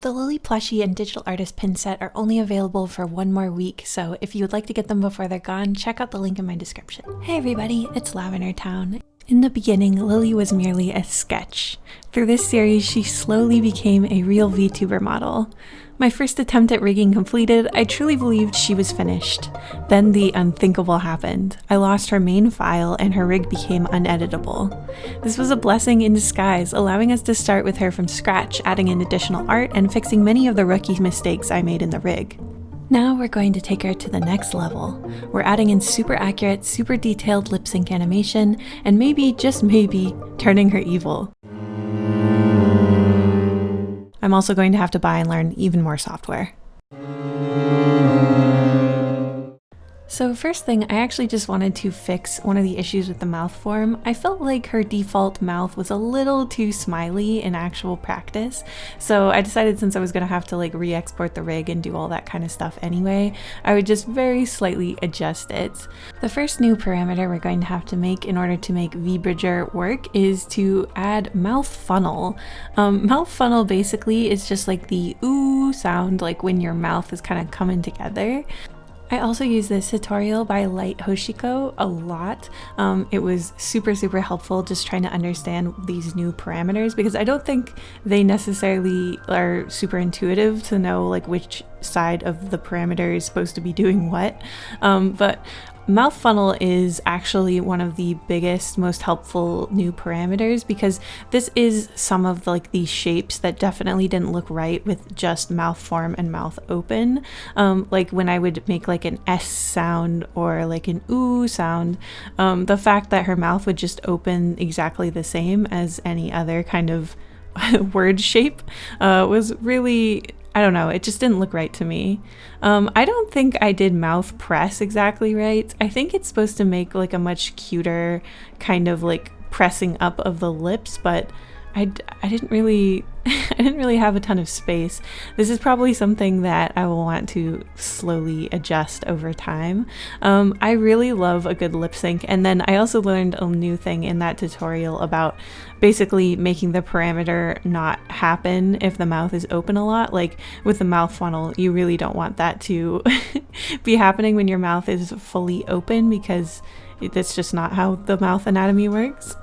The Lily plushie and digital artist pin set are only available for one more week, so if you would like to get them before they're gone, check out the link in my description. Hey everybody, it's LavenderTowne. In the beginning, Lily was merely a sketch. Through this series, she slowly became a real VTuber model. My first attempt at rigging completed, I truly believed she was finished. Then the unthinkable happened. I lost her main file and her rig became uneditable. This was a blessing in disguise, allowing us to start with her from scratch, adding in additional art and fixing many of the rookie mistakes I made in the rig. Now we're going to take her to the next level. We're adding in super accurate, super detailed lip sync animation, and maybe, just maybe, turning her evil. I'm also going to have to buy and learn even more software. So first thing, I actually just wanted to fix one of the issues with the mouth form. I felt like her default mouth was a little too smiley in actual practice, so I decided since I was going to have to re-export the rig and do all that kind of stuff anyway, I would just very slightly adjust it. The first new parameter we're going to have to make in order to make VBridger work is to add mouth funnel. Mouth funnel basically is just like the ooh sound, like when your mouth is kind of coming together. I also use this tutorial by Light Hoshiko a lot. It was super helpful just trying to understand these new parameters, because I don't think they necessarily are super intuitive to know which side of the parameter is supposed to be doing what. But mouth funnel is actually one of the biggest, most helpful new parameters, because this is some of the shapes that definitely didn't look right with just mouth form and mouth open. Like when I would make an S sound or an ooh sound, the fact that her mouth would just open exactly the same as any other kind of word shape was really, I don't know, it just didn't look right to me. I don't think I did mouth press exactly right. I think it's supposed to make a much cuter kind of pressing up of the lips, but I didn't really I didn't really have a ton of space. This is probably something that I will want to slowly adjust over time. I really love a good lip sync, and then I also learned a new thing in that tutorial about basically making the parameter not happen if the mouth is open a lot. Like with the mouth funnel, you really don't want that to be happening when your mouth is fully open, because that's just not how the mouth anatomy works.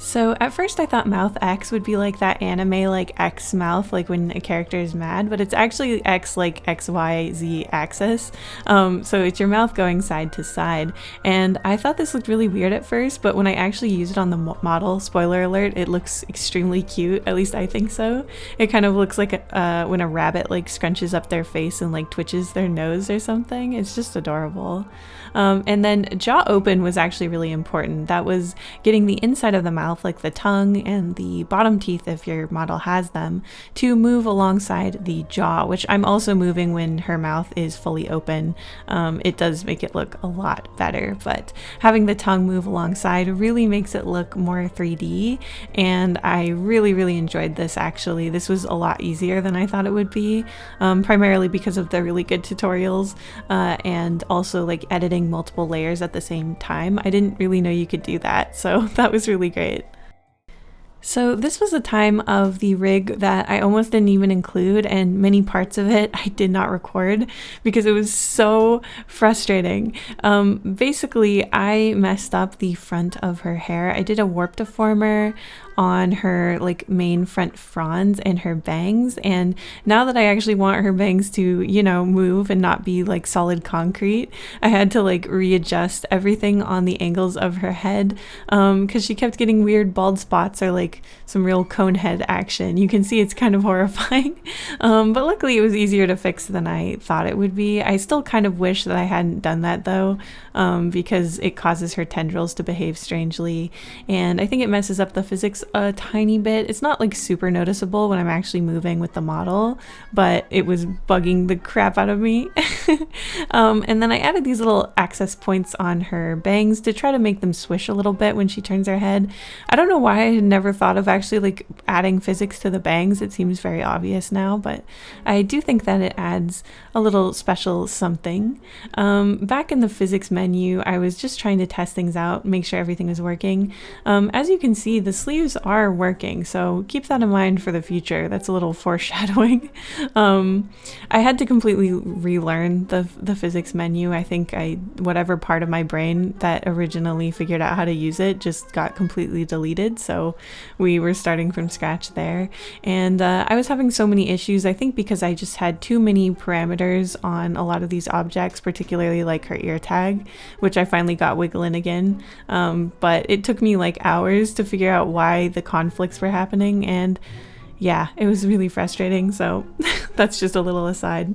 So at first I thought mouth X would be like that anime X mouth, when a character is mad, but it's actually X XYZ axis. So it's your mouth going side to side. And I thought this looked really weird at first, but when I actually used it on the model, spoiler alert, it looks extremely cute. At least I think so. It kind of looks like when a rabbit scrunches up their face and twitches their nose or something. It's just adorable. And then jaw open was actually really important. That was getting the inside of the mouth, like the tongue and the bottom teeth if your model has them, to move alongside the jaw, which I'm also moving when her mouth is fully open. It does make it look a lot better, but having the tongue move alongside really makes it look more 3D, and I really enjoyed this actually. This was a lot easier than I thought it would be, primarily because of the really good tutorials and also editing multiple layers at the same time. I didn't really know you could do that, so that was really great. So this was a time of the rig that I almost didn't even include, and many parts of it I did not record because it was so frustrating. Basically, I messed up the front of her hair. I did a warp deformer on her main front fronds and her bangs, and now that I actually want her bangs to, move and not be solid concrete, I had to readjust everything on the angles of her head, because she kept getting weird bald spots or some real cone head action. You can see it's kind of horrifying, but luckily it was easier to fix than I thought it would be. I still kind of wish that I hadn't done that though, because it causes her tendrils to behave strangely, and I think it messes up the physics a tiny bit. It's not super noticeable when I'm actually moving with the model, but it was bugging the crap out of me. And then I added these little access points on her bangs to try to make them swish a little bit when she turns her head. I don't know why I had never thought of actually adding physics to the bangs. It seems very obvious now, but I do think that it adds a little special something. Back in the physics menu, I was just trying to test things out, make sure everything was working. As you can see, the sleeves seems are working, so keep that in mind for the future. That's a little foreshadowing. I had to completely relearn the physics menu. I think whatever part of my brain that originally figured out how to use it just got completely deleted, so we were starting from scratch there. And I was having so many issues, I think because I just had too many parameters on a lot of these objects, particularly like her ear tag, which I finally got wiggling again. But it took me like hours to figure out why the conflicts were happening, and yeah, it was really frustrating, so that's just a little aside.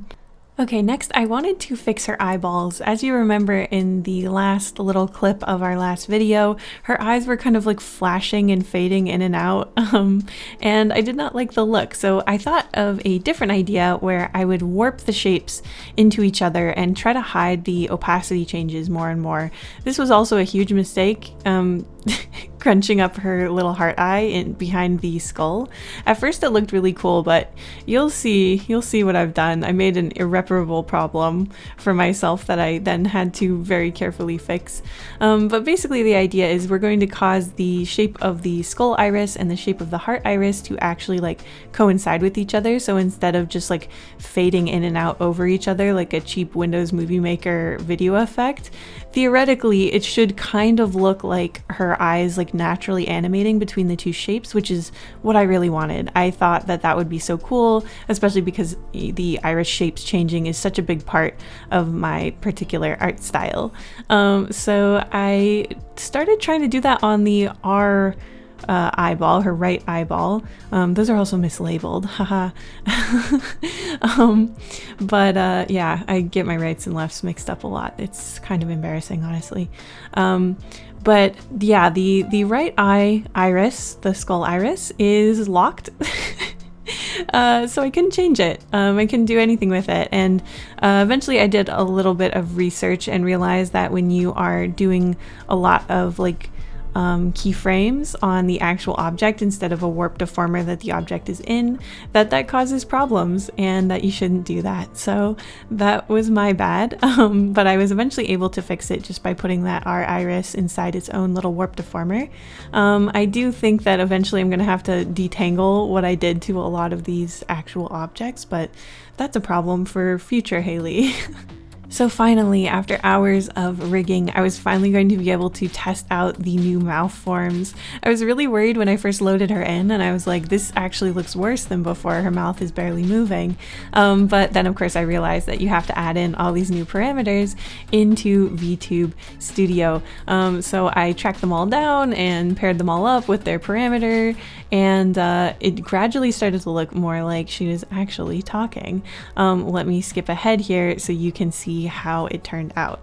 Okay, next I wanted to fix her eyeballs. As you remember in the last little clip of our last video, her eyes were kind of like flashing and fading in and out, and I did not like the look. So I thought of a different idea where I would warp the shapes into each other and try to hide the opacity changes more and more. This was also a huge mistake. Crunching up her little heart eye behind the skull. At first it looked really cool, but you'll see what I've done. I made an irreparable problem for myself that I then had to very carefully fix. But basically the idea is we're going to cause the shape of the skull iris and the shape of the heart iris to actually like coincide with each other. So instead of just like fading in and out over each other like a cheap Windows Movie Maker video effect, theoretically it should kind of look like her eyes like naturally animating between the two shapes, which is what I really wanted. I thought that would be so cool, especially because the iris shapes changing is such a big part of my particular art style. So I started trying to do that on the R eyeball, her right eyeball. Those are also mislabeled, haha. But yeah, I get my rights and lefts mixed up a lot. It's kind of embarrassing, honestly. But yeah, the right eye iris, the skull iris, is locked. So I couldn't change it. I couldn't do anything with it. And eventually I did a little bit of research and realized that when you are doing a lot of like keyframes on the actual object instead of a warp deformer that the object is in, that causes problems and that you shouldn't do that. So that was my bad, but I was eventually able to fix it just by putting that R iris inside its own little warp deformer. I do think that eventually I'm going to have to detangle what I did to a lot of these actual objects, but that's a problem for future Haley. So finally, after hours of rigging, I was finally going to be able to test out the new mouth forms. I was really worried when I first loaded her in, and I was like, this actually looks worse than before. Her mouth is barely moving. But then of course I realized that you have to add in all these new parameters into VTube Studio. So I tracked them all down and paired them all up with their parameter, and it gradually started to look more like she was actually talking. Let me skip ahead here so you can see how it turned out.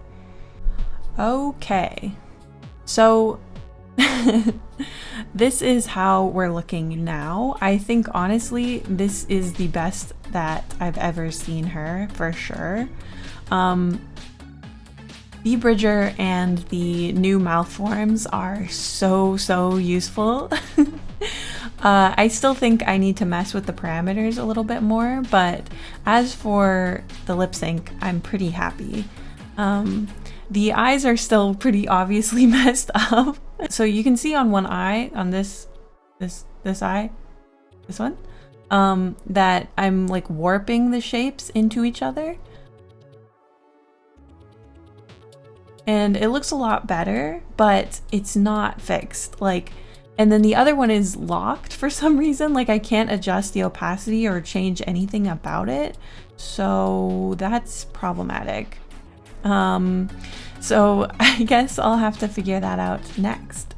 Okay, so this is how we're looking now. I think honestly this is the best that I've ever seen her, for sure. The Bridger and the new mouth forms are so useful. I still think I need to mess with the parameters a little bit more, but as for the lip sync, I'm pretty happy. The eyes are still pretty obviously messed up. So you can see on one eye, on this eye, this one, that I'm like warping the shapes into each other. And it looks a lot better, but it's not fixed. And then the other one is locked for some reason. Like I can't adjust the opacity or change anything about it. So that's problematic. So I guess I'll have to figure that out next.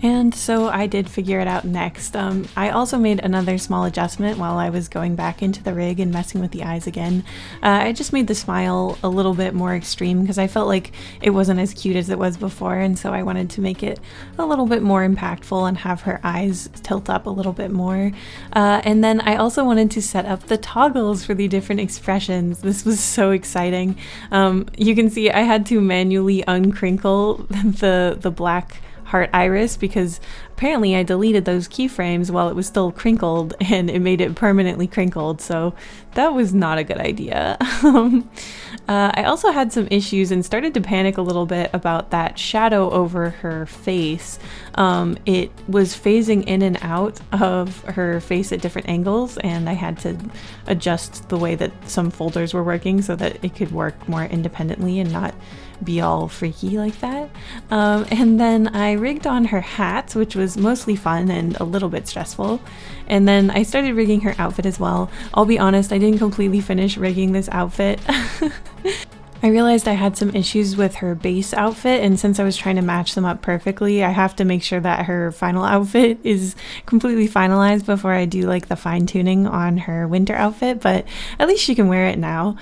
And so I did figure it out next. I also made another small adjustment while I was going back into the rig and messing with the eyes again. I just made the smile a little bit more extreme because I felt like it wasn't as cute as it was before, and so I wanted to make it a little bit more impactful and have her eyes tilt up a little bit more. And then I also wanted to set up the toggles for the different expressions. This was so exciting. You can see I had to manually uncrinkle the black heart iris because apparently I deleted those keyframes while it was still crinkled and it made it permanently crinkled, so that was not a good idea. I also had some issues and started to panic a little bit about that shadow over her face. It was phasing in and out of her face at different angles, and I had to adjust the way that some folders were working so that it could work more independently and not be all freaky like that. And then I rigged on her hat, which was mostly fun and a little bit stressful. And then I started rigging her outfit as well. I'll be honest, I didn't completely finish rigging this outfit. I realized I had some issues with her base outfit, and since I was trying to match them up perfectly, I have to make sure that her final outfit is completely finalized before I do like the fine tuning on her winter outfit, but at least she can wear it now.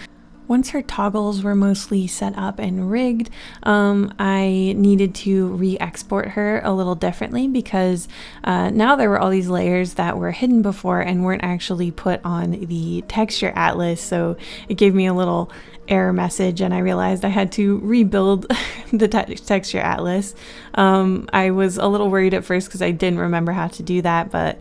Once her toggles were mostly set up and rigged, I needed to re-export her a little differently because now there were all these layers that were hidden before and weren't actually put on the texture atlas, so it gave me a little error message and I realized I had to rebuild the texture atlas. I was a little worried at first because I didn't remember how to do that, but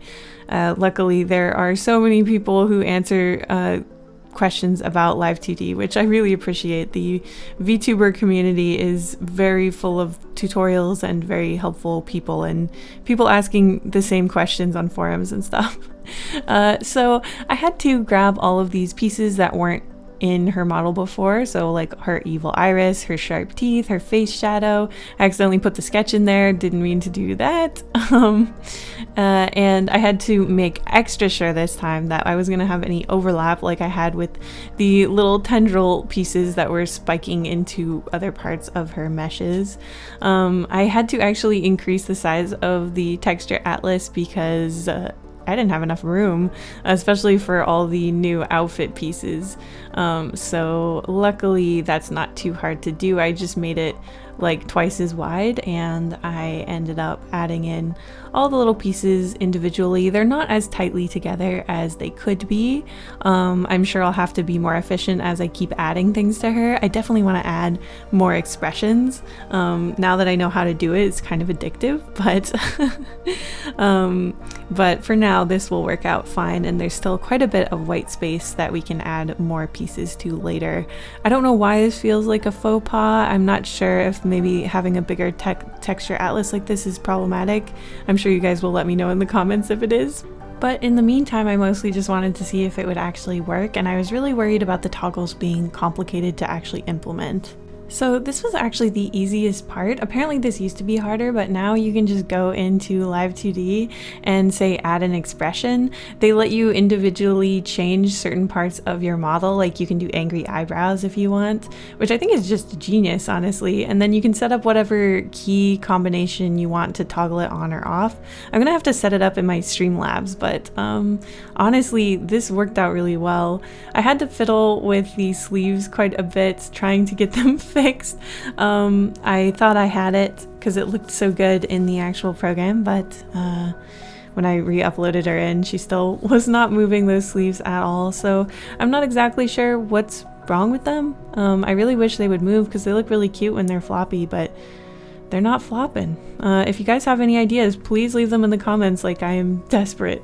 luckily there are so many people who answer questions about Live 2D, which I really appreciate. The VTuber community is very full of tutorials and very helpful people and people asking the same questions on forums and stuff. So I had to grab all of these pieces that weren't in her model before, so like her evil iris, her sharp teeth, her face shadow. I accidentally put the sketch in there, didn't mean to do that. And I had to make extra sure this time that I was gonna have any overlap like I had with the little tendril pieces that were spiking into other parts of her meshes. I had to actually increase the size of the texture atlas because I didn't have enough room, especially for all the new outfit pieces. So luckily that's not too hard to do. I just made it like twice as wide and I ended up adding in all the little pieces individually. They're not as tightly together as they could be. I'm sure I'll have to be more efficient as I keep adding things to her. I definitely want to add more expressions. Now that I know how to do it, it's kind of addictive, but for now this will work out fine, and there's still quite a bit of white space that we can add more pieces to later. I don't know why this feels like a faux pas. I'm not sure if maybe having a bigger texture atlas like this is problematic. I'm sure you guys will let me know in the comments if it is. But in the meantime, I mostly just wanted to see if it would actually work, and I was really worried about the toggles being complicated to actually implement. So this was actually the easiest part. Apparently this used to be harder, but now you can just go into Live 2D and say add an expression. They let you individually change certain parts of your model, like you can do angry eyebrows if you want, which I think is just genius, honestly. And then you can set up whatever key combination you want to toggle it on or off. I'm gonna have to set it up in my Streamlabs, but honestly, this worked out really well. I had to fiddle with the sleeves quite a bit, trying to get them fixed. I thought I had it because it looked so good in the actual program, but when I re-uploaded her in, she still was not moving those sleeves at all, so I'm not exactly sure what's wrong with them. I really wish they would move because they look really cute when they're floppy, but they're not flopping. If you guys have any ideas, please leave them in the comments, like I am desperate.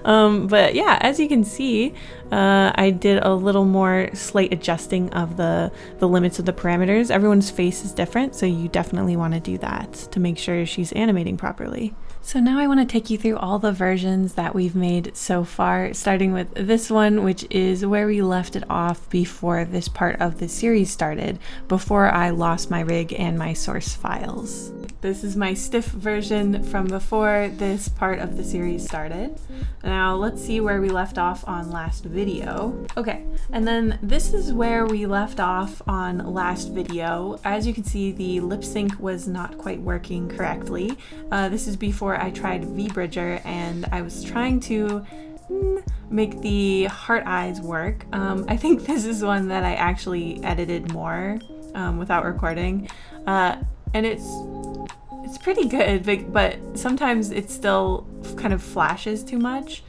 But yeah, as you can see, I did a little more slight adjusting of the limits of the parameters. Everyone's face is different, so you definitely want to do that to make sure she's animating properly. So now I want to take you through all the versions that we've made so far, starting with this one, which is where we left it off before this part of the series started, before I lost my rig and my source files. This is my stiff version from before this part of the series started. Now let's see where we left off on last video. Okay, and then this is where we left off on last video. As you can see, the lip sync was not quite working correctly. This is before I tried VBridger, and I was trying to make the heart eyes work. I think this is one that I actually edited more without recording, and it's pretty good, but sometimes it still kind of flashes too much.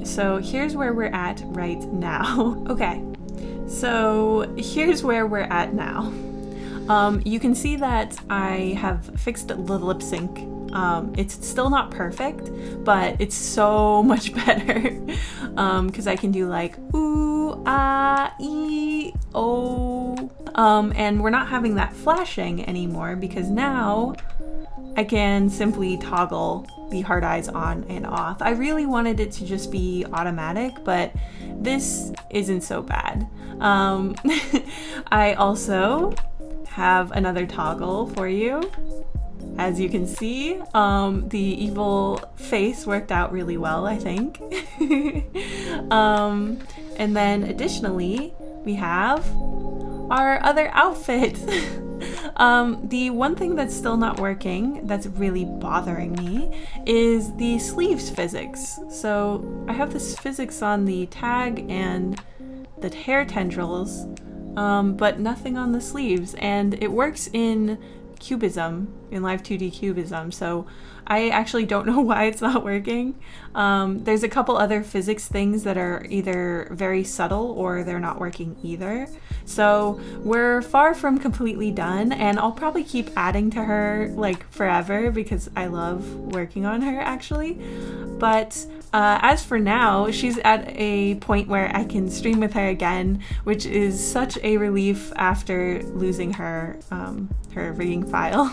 So here's where we're at right now. Okay, so here's where we're at now. You can see that I have fixed the lip sync. It's still not perfect, but it's so much better because I can do like ooh And we're not having that flashing anymore because now I can simply toggle the hard eyes on and off. I really wanted it to just be automatic, but this isn't so bad. I also have another toggle for you. As you can see, the evil face worked out really well, I think. And then additionally, we have our other outfit. The one thing that's still not working, that's really bothering me, is the sleeves physics. So I have this physics on the tag and the hair tendrils, but nothing on the sleeves, and it works in Cubism, in Live 2D Cubism, so I actually don't know why it's not working. There's a couple other physics things that are either very subtle or they're not working either. So we're far from completely done, and I'll probably keep adding to her like forever because I love working on her actually. But as for now, she's at a point where I can stream with her again, which is such a relief after losing her rigging file.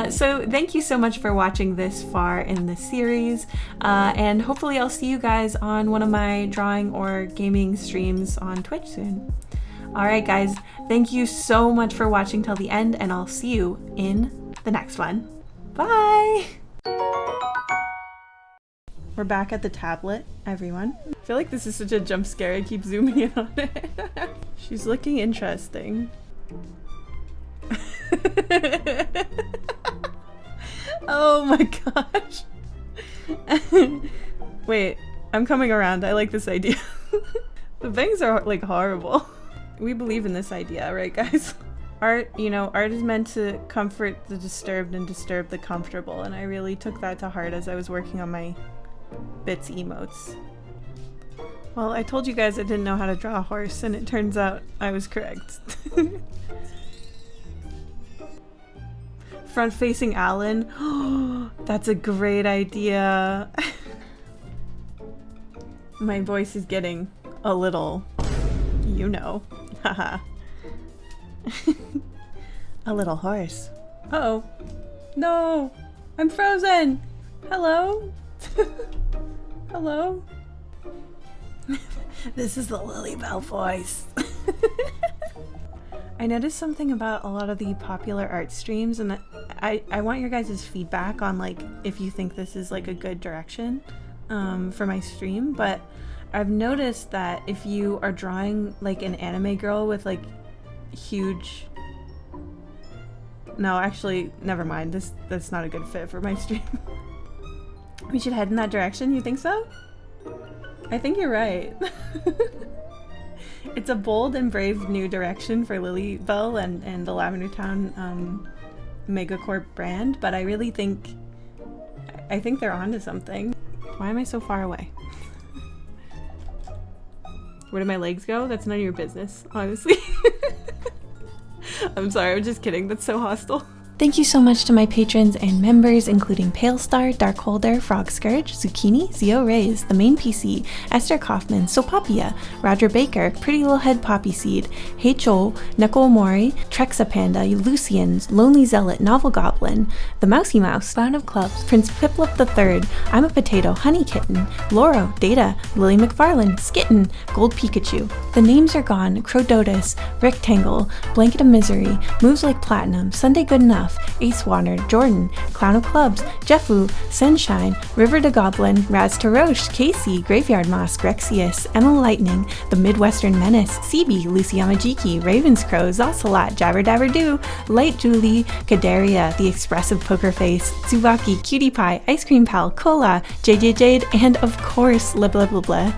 So thank you so much for watching this far in the series, and hopefully I'll see you guys on one of my drawing or gaming streams on Twitch soon. Alright guys, thank you so much for watching till the end, and I'll see you in the next one. Bye! We're back at the tablet, everyone. I feel like this is such a jump scare, I keep zooming in on it. She's looking interesting. Oh my gosh. Wait, I'm coming around. I like this idea. The bangs are like horrible. We believe in this idea, right guys? Art, you know, art is meant to comfort the disturbed and disturb the comfortable, and I really took that to heart as I was working on my bits emotes. Well, I told you guys I didn't know how to draw a horse, and it turns out I was correct. Front-facing Alan. Oh, that's a great idea. My voice is getting a little, you know, haha. A little hoarse. Uh-oh. No! I'm frozen! Hello? Hello? This is the Lilybell voice. I noticed something about a lot of the popular art streams, and I want your guys' feedback on like if you think this is like a good direction for my stream. But I've noticed that if you are drawing like an anime girl with like huge, no, actually never mind, that's not a good fit for my stream. We should head in that direction. You think so? I think you're right. It's a bold and brave new direction for Lilybell and the LavenderTowne Megacorp brand, but I really think they're onto something. Why am I so far away? Where did my legs go? That's none of your business, honestly. I'm sorry, I'm just kidding. That's so hostile. Thank you so much to my patrons and members, including Pale Star, Darkholder, Frog Scourge, Zucchini, Zio Rays, The Main PC, Esther Kaufman, Sopapia, Roger Baker, Pretty Little Head Poppy Seed, Hey Chol, Neko Omori, Trexa Panda, Lucians, Lonely Zealot, Novel Goblin, The Mousy Mouse, Clown of Clubs, Prince Piplip III, I'm a Potato, Honey Kitten, Loro, Data, Lily McFarlane, Skitten, Gold Pikachu. The Names Are Gone, Crodotus, Rectangle, Blanket of Misery, Moves Like Platinum, Sunday Good Enough, Ace Warner, Jordan, Clown of Clubs, Jeffu, Sunshine, River to Goblin, Raz to Roche, Casey, Graveyard Moss, Grexius, Emma Lightning, The Midwestern Menace, CB, Lucy Yamajiki, Ravenscrow, Zocelot, Jabber Dabber Doo, Light Julie, Kadaria, The Expressive Poker Face, Tsubaki, Cutie Pie, Ice Cream Pal, Cola, JJ Jade, and of course, Blah Blah Blah Blah.